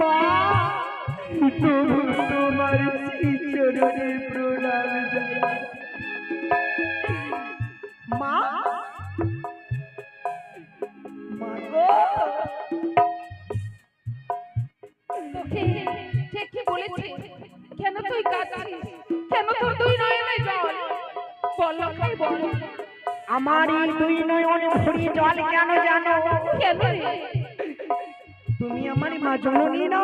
মা তোমার চরণে প্রণাম জানাই। মা মা গো তোকে ঠিকই বলেছি। কেন তুই কাঁদছিস? কেন তোর দুই নয়নে জল? বল লক্ষাই বল। আমার এই দুই নয়নে ভরি জল কেন জানো? কেন রে? তুমি আমার মা জননী না?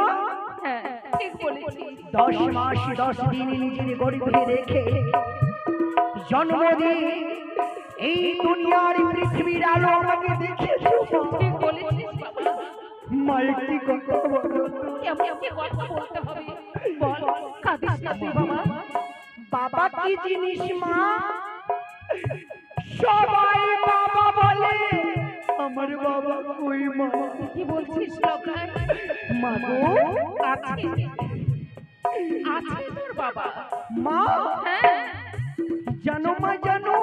হ্যাঁ ঠিক বলেছিস। 10 মাস 10 দিন নিজের গর্ভে রেখে জন্ম দিয়ে এই দুনিয়ার পৃথিবীর আলো আমাকে দেখিয়েছো। ঠিক বলেছিস বাবা। মা একটি কথা বলো তো। কেমন কি কথা বলতে হবে বল। কাঁদিস না তুই বাবা। বাবা কি জিনিস মা? সবাই বাবা বলে, আমার বাবা কই মা? কি বলছিস লক্ষাই? মা গো আছে আছে তোর বাবা। মা হ্যাঁ জানো মা জানো,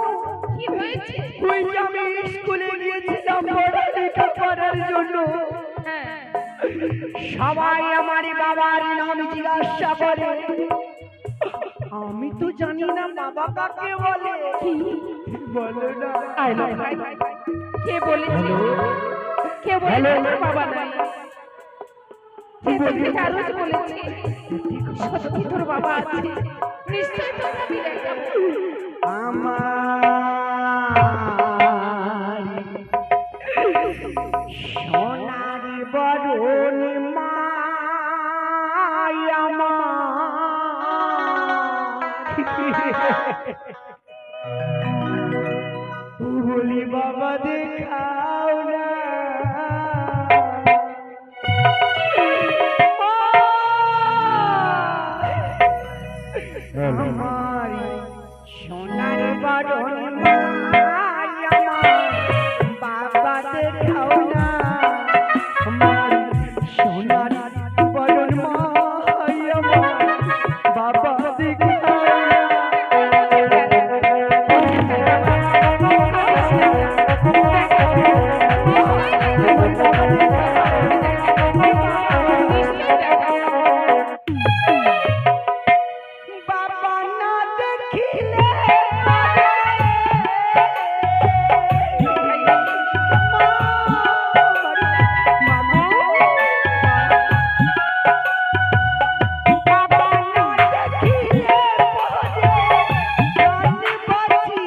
কি হয়েছে? ওই যে আমি স্কুলে গিয়েছিলাম পড়ালেখা করার জন্য, হ্যাঁ সবাই আমার বাবার নাম জিজ্ঞাসা করে। আমি তো জানি না বাবা কাকে বলে। বলো না। আয় লক্ষাই। কে বলেছে? কে বলেছে তোর বাবা নাই? যে তোকে আরোজ বলেছে সত্যি তোর বাবা আছে। নিশ্চয় তোকে আমি দেখাবো। আমার সোনার বরণ মা বলি বাবা দেখাও না। আমার সোনার বরণ মা বাবা দেখাও না। আমার সোনার বরণ মা বাবা দেখাও না। বাবা না দেখিলে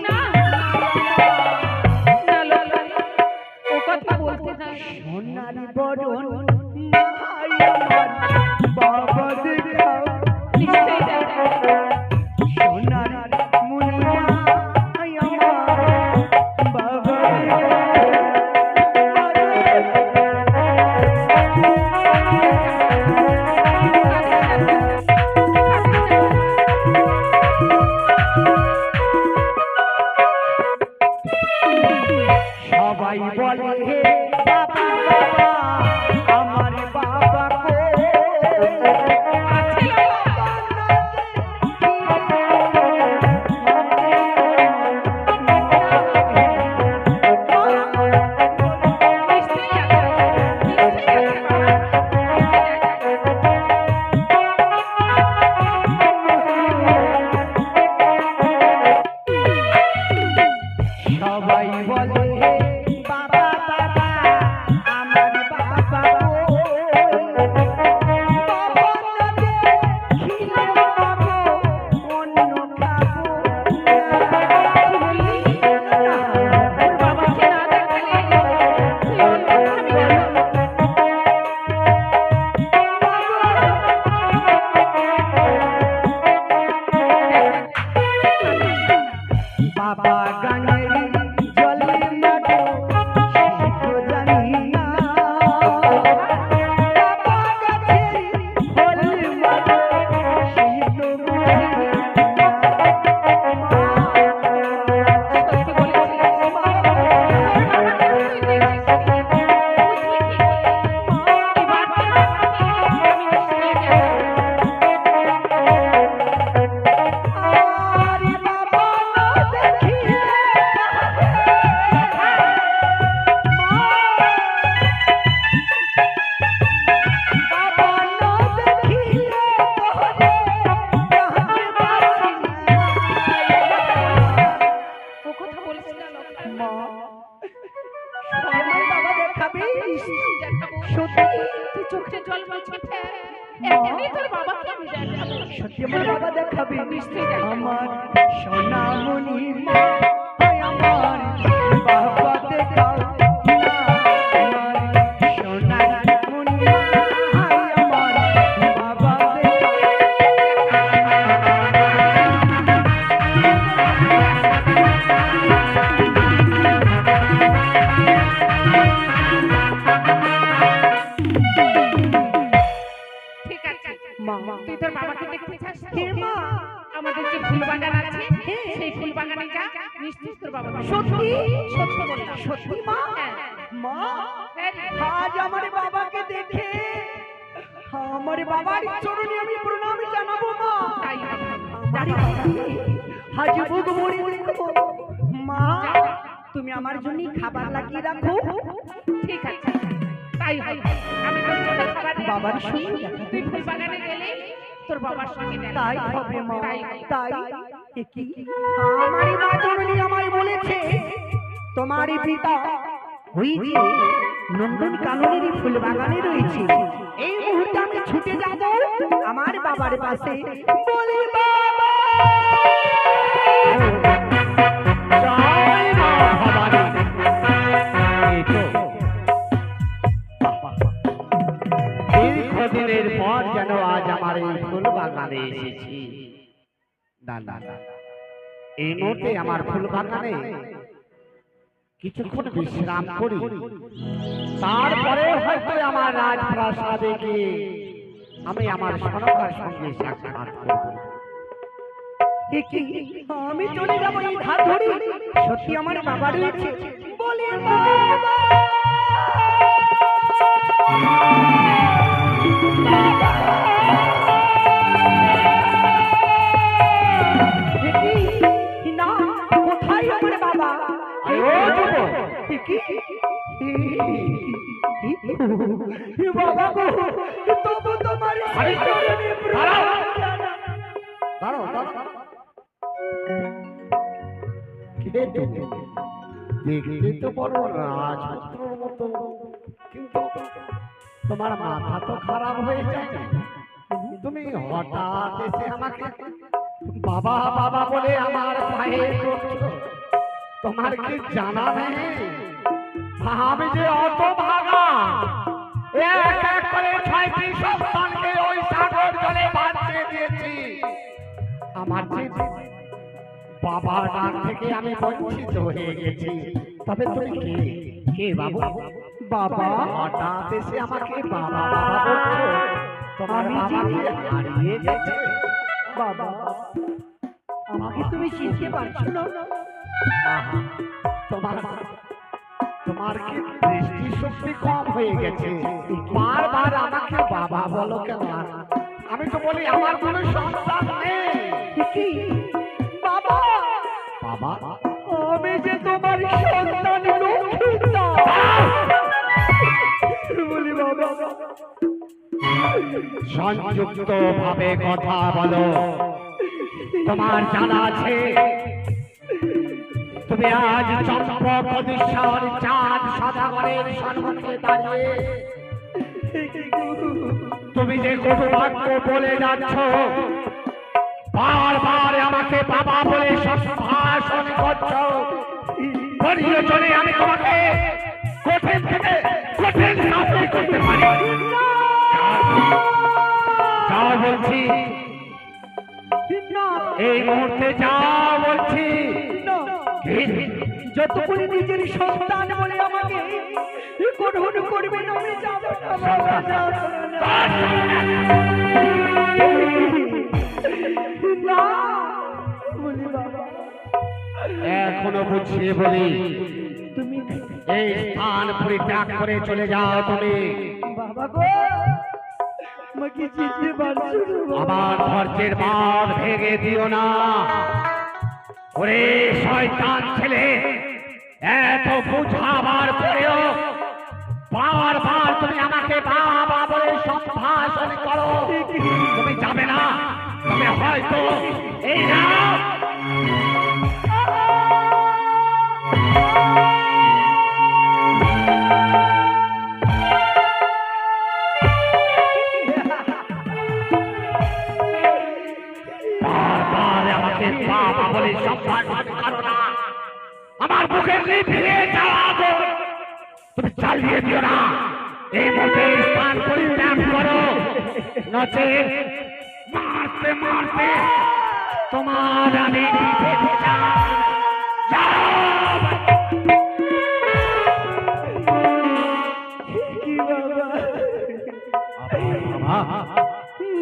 না লক্ষাই ও কথা বলতে নাই। সোনার বরণ মাই আমার বাবা দেখাও। নিশ্চয়ই দেখাবো। সোনার মুনিয়া আমার বাবা সবাই বলে হে বাবা বাবা, আমার বাবা কই? চোখে জল মুছে ফেল এখনই তোর বাবাকে আমি দেখাবো সত্যি আমার বাবা দেখাবে নিশ্চয়ই দেখাবো। আমার সোনামণি মা আয় আমার বাবা দেখাও না আমার সোনামণি মা আয় আমার বাবা ঠিক আছে মা তুই তোর বাবাকে দেখতে চাস তো? হে মা আমাদের যে ফুল বাগান আছে সেই ফুল বাগানে যা নিশ্চয়ই তোর বাবা সত্যি সত্য বললাম সত্যি মা হ্যাঁ। মা হ্যাঁ রে। আজ আমার বাবাকে দেখে আমার বাবার চরণে আমি প্রণাম জানাবো মা তাই হবে। জানি আজ বুক ভরে দেখবো মা তুমি আমার জন্য খাবার লাগিয়ে রাখো ঠিক আছে তাই হবে। আমি তোর জন্য খাবার নিয়ে বাবার আসবো। সঙ্গে দেখা তুই ফুল বাগানে গেলে তোর বাবার সঙ্গে দেখা তাই হবে মা তাই হবে। তাই এ কি আমারই মা জননী আমায় বলেছে তোমারই পিতা ওই যে নন্দন কাননের ফুল বাগানে রয়েছে এই মুহূর্তে আমি ছুটে যাব আমার বাবার পাশে বলি বাবা জয় মা ভবানী। এই তো দীর্ঘদিনের পর যেন আজ আমার এই ফুল বাগানে এসেছি। না না না, এই মুহূর্তে আমার ফুল বাগানে কিছুক্ষণ বিশ্রাম করি, তারপরে হয়তো আমার রাজপ্রাসাদে গিয়ে আমি আমার সনকার সঙ্গে সাক্ষাৎ করব। এ কি আমি চলে যাব এই ধার ধরে সত্যি আমার বাবা রয়েছে বলি বাবা এ কি? না কোথায় আমার বাবা আরে ও যুবক, এ কি? এ বাবা গো তবু তোমার আরে চরণে দাঁড়াও। প্রণাম। দাঁড়াও দাঁড়াও। কে তুমি? দেখতে তো বড় রাজপুত্রর মতো, কিন্তু তোমার মাথা তো খারাপ হয়ে যায়। তুমি হঠাৎ এসে আমাকে বাবা বাবা বলে আমার পায়ে পড়ছো। তোমার কি জানা নেই আমি যে অত ভাগা, এক এক করে 6টি সন্তানকে ওই সাগর জলে ভাসিয়ে দিয়েছি। আমার যে বাবার ডাক থেকে আমি বঞ্চিত হয়ে গেছি। তবে তুমি কে কে বাবু? বাবা হঠাৎ এসে আমাকে বাবা বাবা বলছো। তোমার আমি বাবা যে- কি হারিয়ে গেছে? বাবা আমাকে তুমি চিনতে পারছো না আহা, তোমার তোমার কি দৃষ্টি শক্তি কম হয়ে গেছে? বারবার আমাকে বাবা বলো কেন? আমি তো বলি আমার কোনো সন্তান নেই। এ কি? বাবা বাবা আমি যে তোমার সন্তান লক্ষ্মীটা বলি বাবা সংযুক্ত ভাবে কথা বলো। তোমার জানা আছে তুমি আজ চম্পক অদৃশ্যর চাঁদ সদাগরের সম্মুখে দাঁড়িয়ে তুমি যে কটু বাক্য বলে যাচ্ছ, বারবার আমাকে বাবা বলে সম্ভাষণ করছো। প্রয়োজনে আমি তোমাকে কঠিন থেকে কঠিন শাস্তি করতে পারি। যা বলছি না এই মুহূর্তে যা বলছি। না কি? যতক্ষণ নিজের সন্তান বলে আমাকে গ্রহণ করবে না আমি যাব না বাবা, যাব না বলি বাবা এখনো বুঝিয়ে বলি, তুমি এই স্থান পরিত্যাগ করে চলে যাও তুমি। বাবা গো আমাকে চিনতে পারছো না বাবা? আমার ধৈর্যের বাঁধ ভেঙে দিও না। ওরে শয়তান ছেলে, এত বুঝাবার পরেও বারবার তুমি আমাকে বাবা বলে সম্ভাষণ করো। তুমি যাবে না, তুমি হয়তো এই না বাবা বলে সম্মান করো না। আমার বুকের নিভিয়ে যাওয়া আগুন তুমি চালিয়ে দিও না। এই মুহূর্তে স্থান পরিত্যাগ করো, নচেত মারতে মারতে তোমার আমি নিভে যাও। কি বাবা বাবা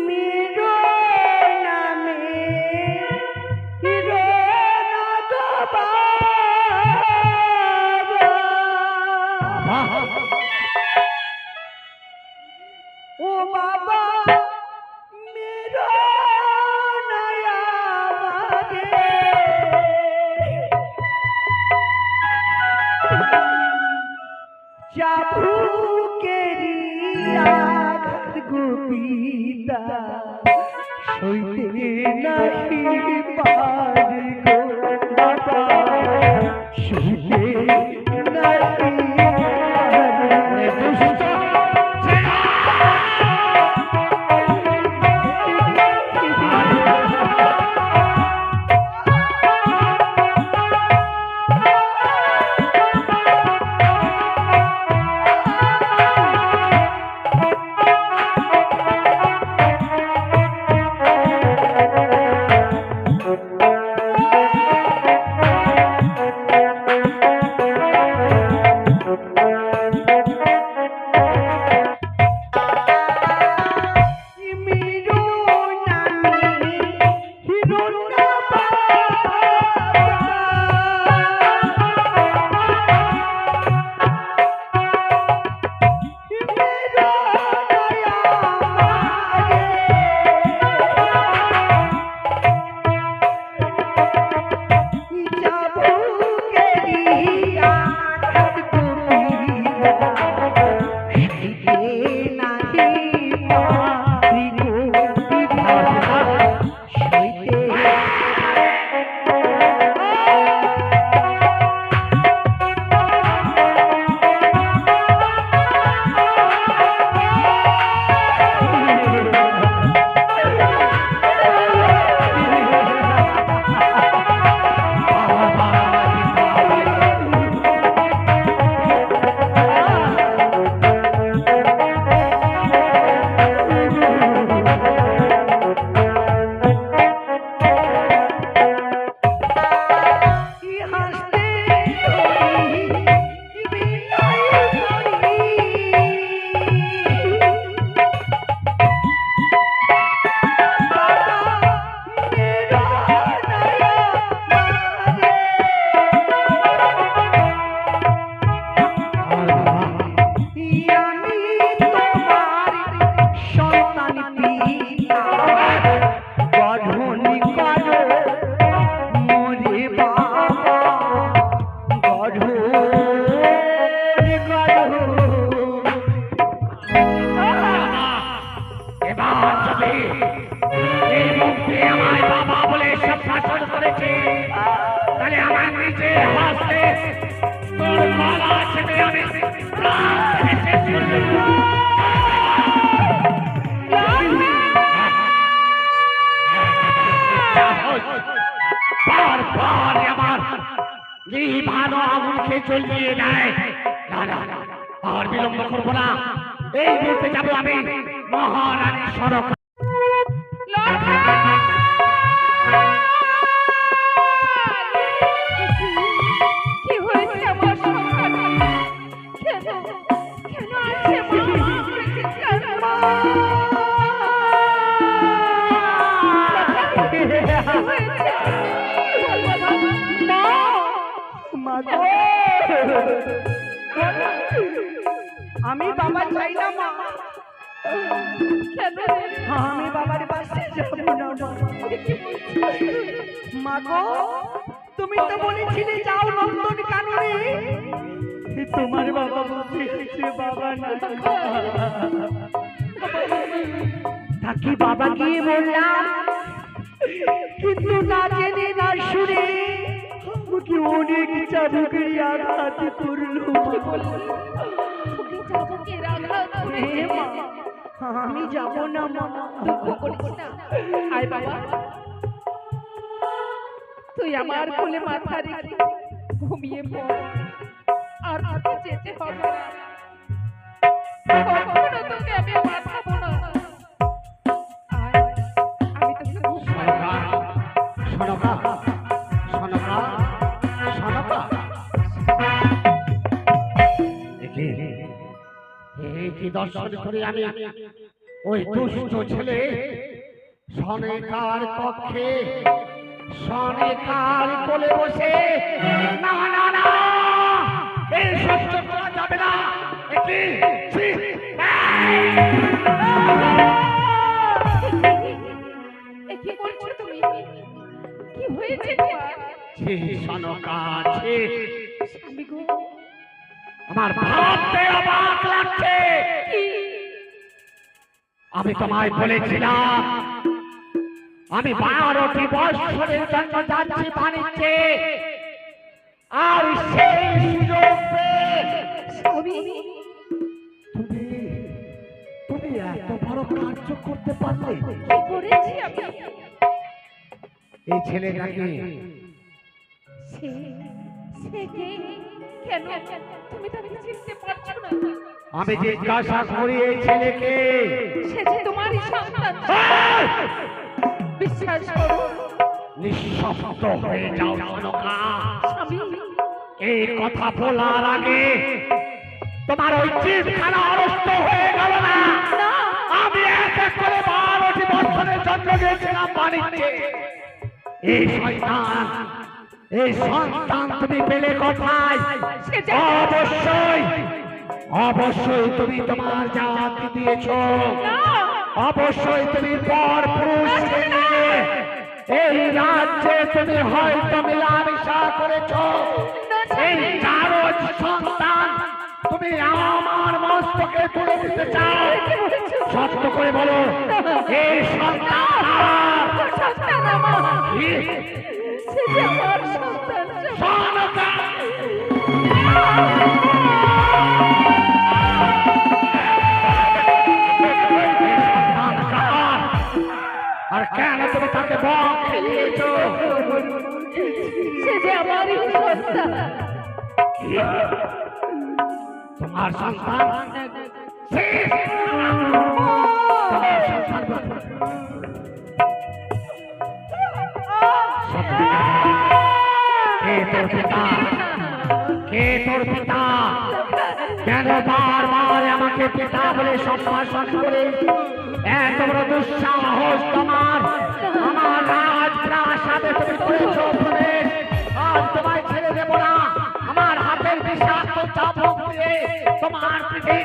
মেরো নামে হিরো না গো বাবা। ও বাবা মেরো নয়া মাগে চাবু কেরিয়া গোপিতা সইতে নাহি পারি গো বাবা, সইতে নাহি পারি। দুষ্ট ভালো আগুনকে জ্বলিয়ে দেয়। না না না, আর বিলম্ব করবো না, এই মুহূর্তে যাবো আমি মহারানী সড়ক। কি হয়েছে আমার সন্তান? কেন কেন আছে আমি বাবা চাই না মা, কেন আমি বাবার পাশে যাবো না মা গো। তুমি তো বলেছিলে যাও নন্দন কাননে, তোমার বাবা বলছে বাবা না তাকে বাবা গিয়ে বললাম, কিন্তু না জেনে না শুনে আমাকে অনেক চাবুকের আঘাত করলো। আমি যাব না মা, দুঃখ করিস না। আয় বাবা, তুই আমার কোলে মাথা রেখে ঘুমিয়ে পড়, আর তোকে যেতে হবে না। কখনো তোকে আমি পাঠাবো না। আয়, আমি তোকে সনকা সনকা সনকা সনকা এই কি দর্শন করে আমি ওই দুষ্ট ছেলে সনেকার কক্ষে সনেকার কোলে বসে না না না এই সহ্য করা যাবে না। একি ছি, এ কি করছো তুমি? কি হয়েছে তোমার? ছি সনকা ছি, স্বামী গো, আমার ভাবতে অবাক লাগছে। কি? আমি তোমায় বলেছিলাম আমি 12টি বৎসরের জন্য যাচ্ছি বাণিজ্যে, আর সেই সুযোগ পেয়ে স্বামী, তুমি তুমি এত বড় কার্য করতে পারলে। কি করেছি আমি? এই ছেলেটাকে সে সে কে? কেন তুমি তাকে চিনতে পারছো না? আমি জিজ্ঞাসা করি এই ছেলেকে। সে যে তোমারই সন্তান। এই! বিশ্বাস করো নিঃশব্দ হয়ে যাও সনকা। স্বামী, এই কথা বলার আগে তোমার ওই জিভখানা অরস্ত হয়ে গেল না? না, আমি এক এক করে 12টি বছরের জন্য গেছিলাম বাণিজ্যে। এই সন্তান তুমি পেলে কোথায়? সে যে অবশ্যই অবশ্যই তুমি তোমার জাতি দিয়েছ, না, অবশ্যই তুমি পর পুরুষ নিয়ে এই রাজ্যে তুমি হয়তো মিলামিশা করেছ। এই কারজ সন্তান তুমি আমার মস্তকে তুলে দিতে চাও? সত্য করে বলো এই সন্তান কার? সন্তান আমার। কি? সে যে আমার সন্তান। সনকা! এই সন্তান কার? আর কেন তুমি তাকে বক খেলিয়েছ? সে যে আমারই সন্তান। তোমার সন্তান? ছি! তোমার সন্তান? কে তোর পিতা? কে তোর পিতা? কেন বারবার আমাকে পিতা বলে সম্ভাষণ করে? এত বড় দুঃসাহস তোমার! আমার রাজপ্রাসাদে তুমি করেছ প্রবেশ। আজ তোমায় ছেড়ে দেব না। আমার হাতের বিষাক্ত চাবুক দিয়ে তোমার পিঠে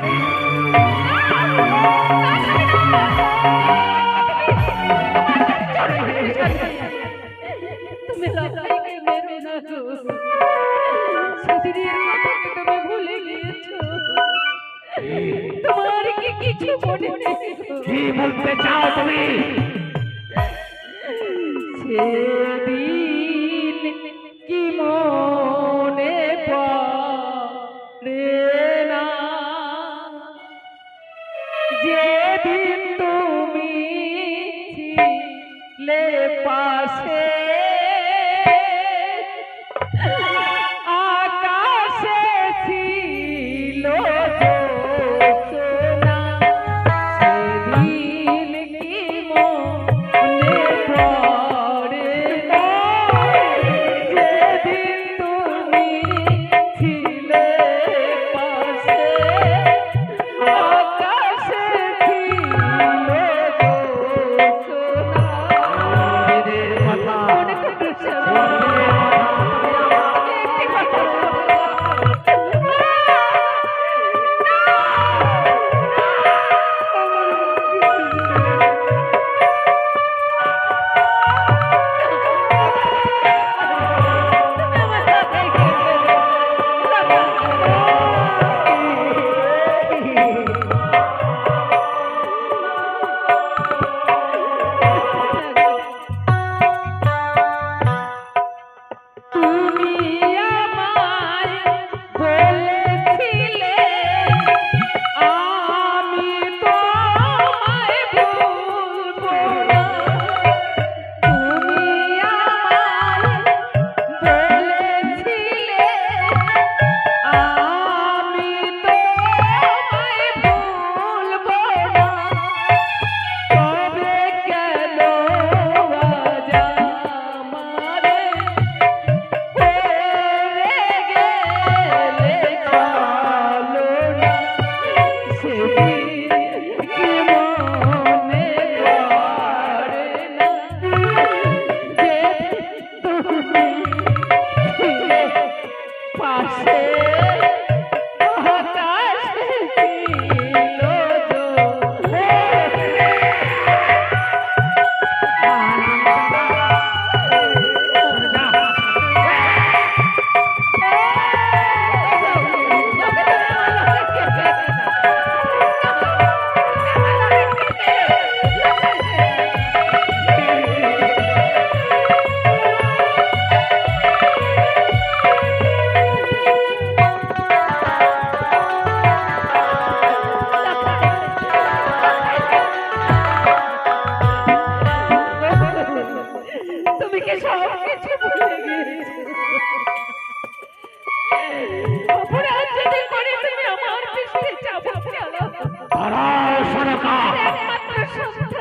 তুমি লড়াইকে মেরো না গো। সেদিনের কথা কি তুমি ভুলে গিয়েছো? তোমার কি কিছু মনে নেই গো? কি বলতে চাও তুমি? সেদিন কি মনে পড়ে না, যেদিন তুমি ছিলে পাশে, আকাশে ছিল জ্যোৎস্না। সেদিন কি মনে পড়ে না, যেদিন তুমি ছিলে পাশে, আকাশে ছিল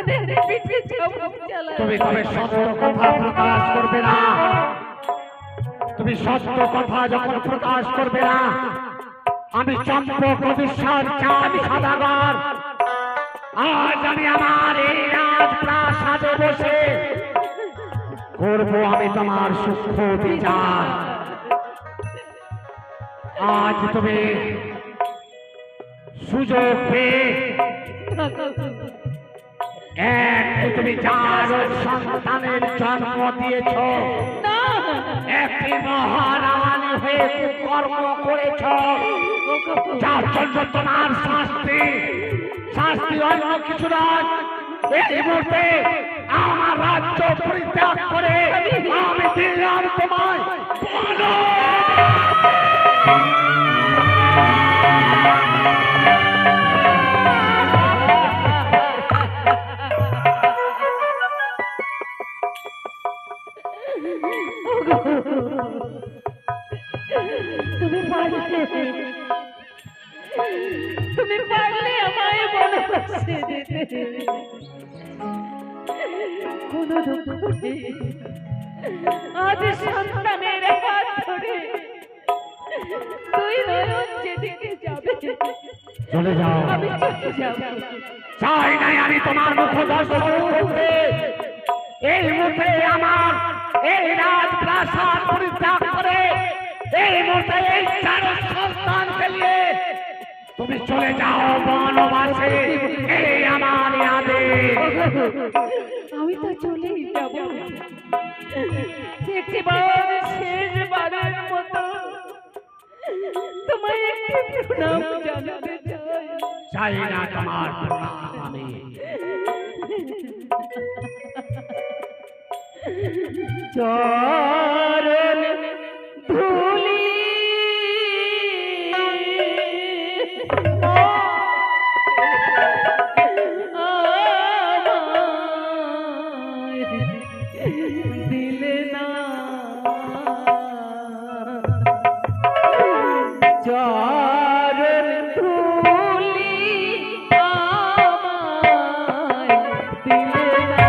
তোদের পিঠে চাবুক চালা তুমি তবে সত্য কথা প্রকাশ করবে না। তুমি সত্য কথা যখন প্রকাশ করবে না, আমি চম্পক অবিশ্বাস চাঁদ সদাগর আজ আমি আমার এই রাজপ্রাসাদে বসে করব আমি তোমার সূক্ষ্ম বিচার। আজ তুমি সুযোগ পেয়ে তুমি যার সন্তানের জন্ম দিয়েছ, একটি মহারানী হয়ে কর্ম করেছ, যার জন্য তোমার শাস্তি অন্য কিছু নয়। এই মুহূর্তে আমার রাজ্য পরিত্যাগ করে আমি দিলাম তোমায়। তুমি পারলে আমায় বনবাসে যেতে, কোনো দুঃখ নেই। আজ সন্তানের হাত ধরে তুই নয়ন যেদিকে যাবে চলে যাও। আমি চলে যাব। চাই নাই আমি তোমার মুখ দর্শন করতে। এই মুহূর্তে আমার এই রাজপ্রাসাদ পরিত্যাগ করে এই মুহূর্তে এই চার সন্তানকে নিয়ে তুমি চলে যাও বনবাসে। এই আমার আদেশ। আমি তো চলেই যাব। একটিবার শেষবারের মতো তোমায় একটি প্রণাম জানাতে চাই। চাই না তোমার প্রণাম আমি। চরণ ধুলি দিলে না, চরণ ধুলি আমায় দিলে না।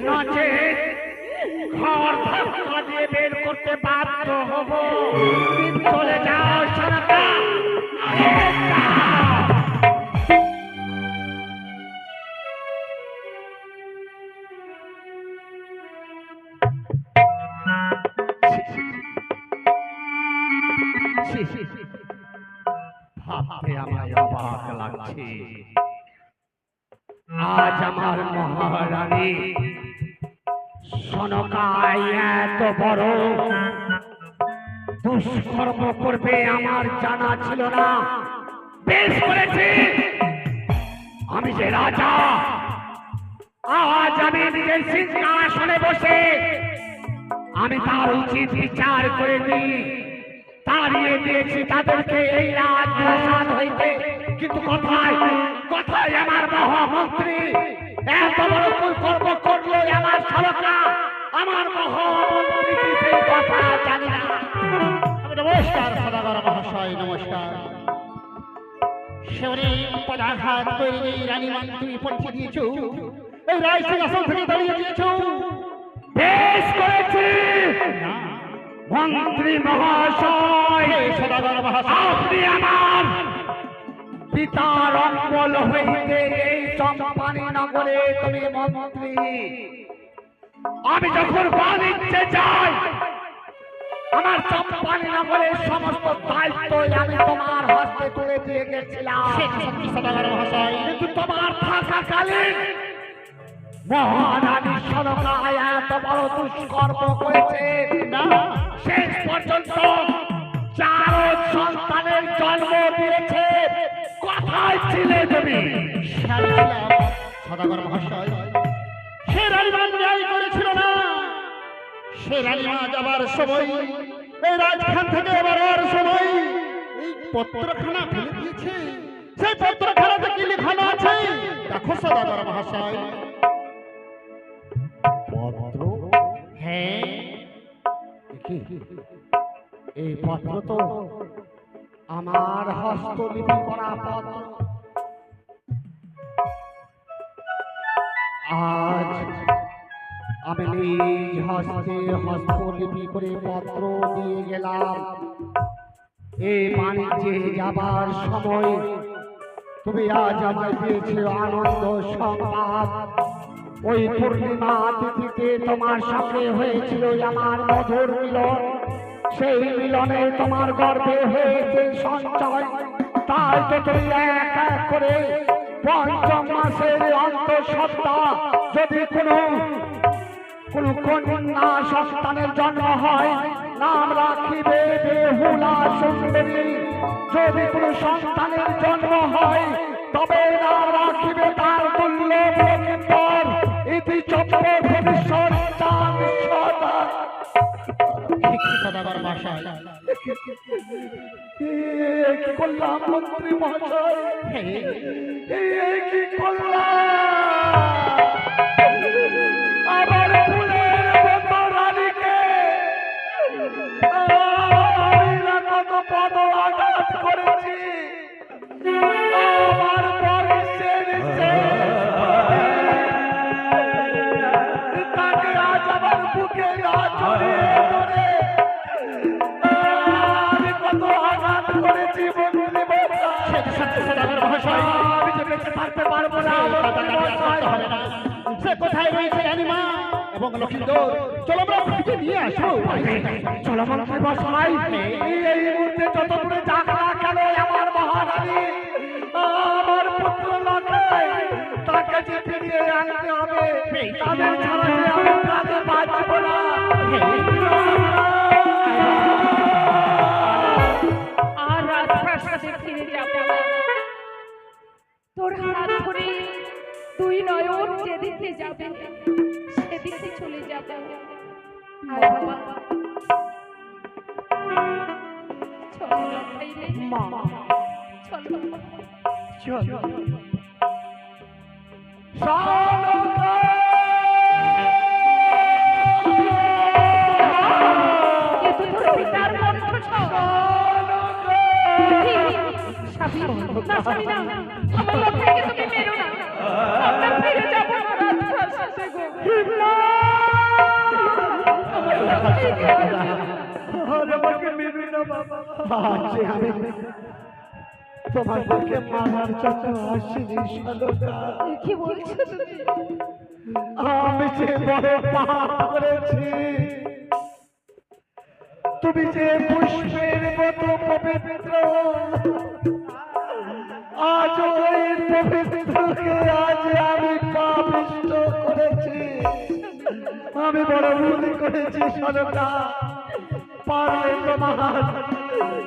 নাচে ঘর ধাক্কা দিয়ে বের করতে বাধ্য হব। চলে যাও সনাতা। ভাবতে আমার অবাক লাগছে, আজ আমার মহারানী সনকায় এত বড় দুষ্কর্ম করবে আমার জানা ছিল না। বেশ করেছি, আমি যে রাজা, আজ আমি নিজের সিংহাসনে বসে আমি তার উচিত বিচার করে দিই। তাড়িয়ে দিয়েছি তাদেরকে এই রাজপ্রাসাদ হইতে, কিন্তু কথায় কথায় আমার মহামন্ত্রী এত বড় কুকর্ম করলো আমার সরকার, আমার মহামন্ত্রী কি সেই কথা জানি না। নমস্কার সদাগর মহাশয়, নমস্কার। শিবরে পদাঘাত করে এই রানীমান তুমি পৌঁছে দিয়েছ, এই রায় সিংহাসন থেকে দাঁড়িয়ে দিয়েছ। বেশ করেছি মন্ত্রী মহাশয়, সদাগর মহাশয়, আপনি আমার পিতার অম্বল হইতে এই চম্পানি নগরে তুমি মন্ত্রী। আমি যখন বাণিজ্যে যাই, আমার চম্পানি নগরের সমস্ত দায়িত্ব আমি তোমার হস্তে তুলে দিয়ে গেছিলাম। সদাগর মহাশয়, কিন্তু তোমার থাকাকালীন মহারানী সনকায় এত বড় দুষ্কর্ম করেছে না, শেষ পর্যন্ত 4 সন্তানের জন্ম দিয়েছে। কোথায় ছিলে তুমি? সদাগর মহাশয়, সে রানীমান ন্যায় করেছিল না। সে রানীমা যাবার সময়, এই রাজখান থেকে এবার সময় এই পত্রখানা ফেলে দিয়েছে। সেই পত্রখানাতে কি লেখানো আছে দেখো সদাগর মহাশয়। পত্র? হ্যাঁ, এই পত্র তো আমার হস্তলিপি করা পত্র। আজ আমি নিজ হস্তে হস্তলিপি করে পত্র দিয়ে গেলাম। এই বাণিজ্যে যাবার সময় তুমি আজ আমায় দিয়েছে আনন্দ সংবাদ। ওই পূর্ণিমা তিথিতে তোমার সঙ্গে হয়েছিল আমার মধুর মিলন। সেই মিলনে তোমার গর্ভে হয়েছে সঞ্চয়। তাই তো তুমি এক এক করে ৫ম মাসের অন্তঃসত্ত্বা যদি কোনো কন্যা সন্তানের জন্ম হয়, নাম রাখিবে বেহুলা সুন্দরী। যদি কোনো সন্তানের জন্ম হয়, তবে নাম রাখিবে তার তুল্য প্রকৃতর। ইতি চক্র ভবিষ্যৎ চাঁদ সদা। সদাগর মহাশয়, কি করলাম মন্ত্রী মহাশয়, কি করলাম? আবার ফুলের মতো রানীকে আমি না কত পদ আঘাত করেছি। আমার বংশের তাকে আজ আমার বুকে জড়িয়ে ধরে আমি কত আঘাত করেছি মন্ত্রী সদাগর মহাশয়, আমি যে বেঁচে থাকতে পারবো না। সে কোথায় রয়েছে রানীমা এবং লক্ষ্মীন্দর? চলো আমরা খুঁজে নিয়ে আসো। চলো মন্ত্রী মশাই, এই মুহূর্তে যত দূরে যাক না কেন আমার মহারানী আমার পুত্র লঙ্কায়, তাকে যে ফিরিয়ে আনতে হবে। তাদের ছাড়া যে আমি প্রাণে বাঁচব না। আর রাজপ্রাসাদে ফিরে যাব। তোর হাত ধরে 2 নয়ন যেদিকে যাবে সেদিকে চলে যাব। আয় বাবা, চলো লখাইলে, মা চলো। চলো এ তো তোর পিতার কণ্ঠস্বর। স্বামী, না স্বামী না, আমার লখাইকে তুমি মেরো না। আমরা ফিরে যাব না রাজপ্রাসাদে গো। না আর আমাকে মেরো না বাবা। আজ আমি তোমার পক্ষে মারার জন্য আসিনি সদকা। কি বলছো তুমি? আমি যে বড় পাপ করেছি, তুমি যে পুষ্পের মতো পবিত্র, আজ ওই পবিত্রকে আজ আমি পাপিষ্ট করেছি। আমি বড় ভুল করেছি সদকা। পারলে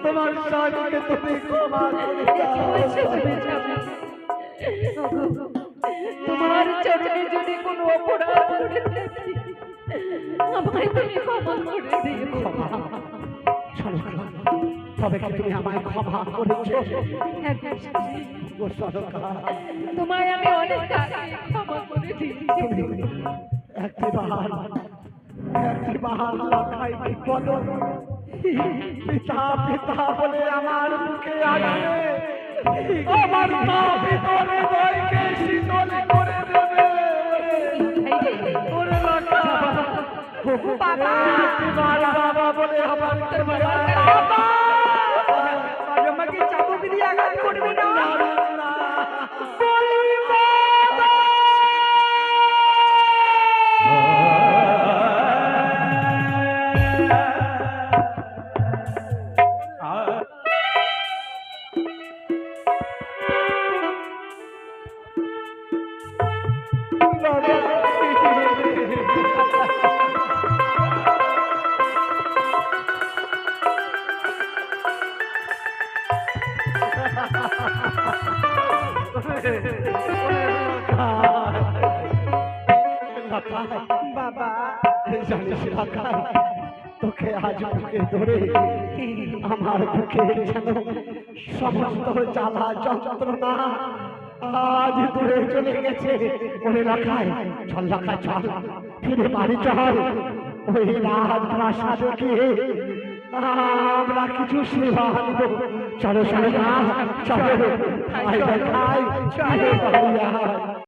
তোমার স্বামীকে তুমি ক্ষমা করে দাও। তোমার চরণে যদি কোনো অপরাধ করে থাকি, আমায় তুমি ক্ষমা করে দিও। তবে কি তুমি আমায় ক্ষমা করেছো? গো সদকা, তোমায় আমি অনেক আগে ক্ষমা করে দিয়েছি। একটিবার লখাই কি বলো, পিতা পিতা বলে আমার মুখে আসবে, আমার মা ভিতরে দইকে শীতল করে দেবে। ওরে লখা, বাবা একটিবার বাবা বলে আমার বাবা আমাকে চাবুক দিয়ে আঘাত করবি না। বলি বাবা। বাবা জানিস লখাই, তোকে আজ বুকে ধরে আমার বুকে যেন সমস্ত জ্বালা যন্ত্রণা আজ দূরে চলে গেছে। ওরে লখাই, চল লখাই চল, ফিরে বাড়ি চল। ওই রাজপ্রাসাদে গিয়ে আমরা কিছু সেবা আনব। চলো চলো না, চলো খাই খাই, চলো বাড়ি আয়।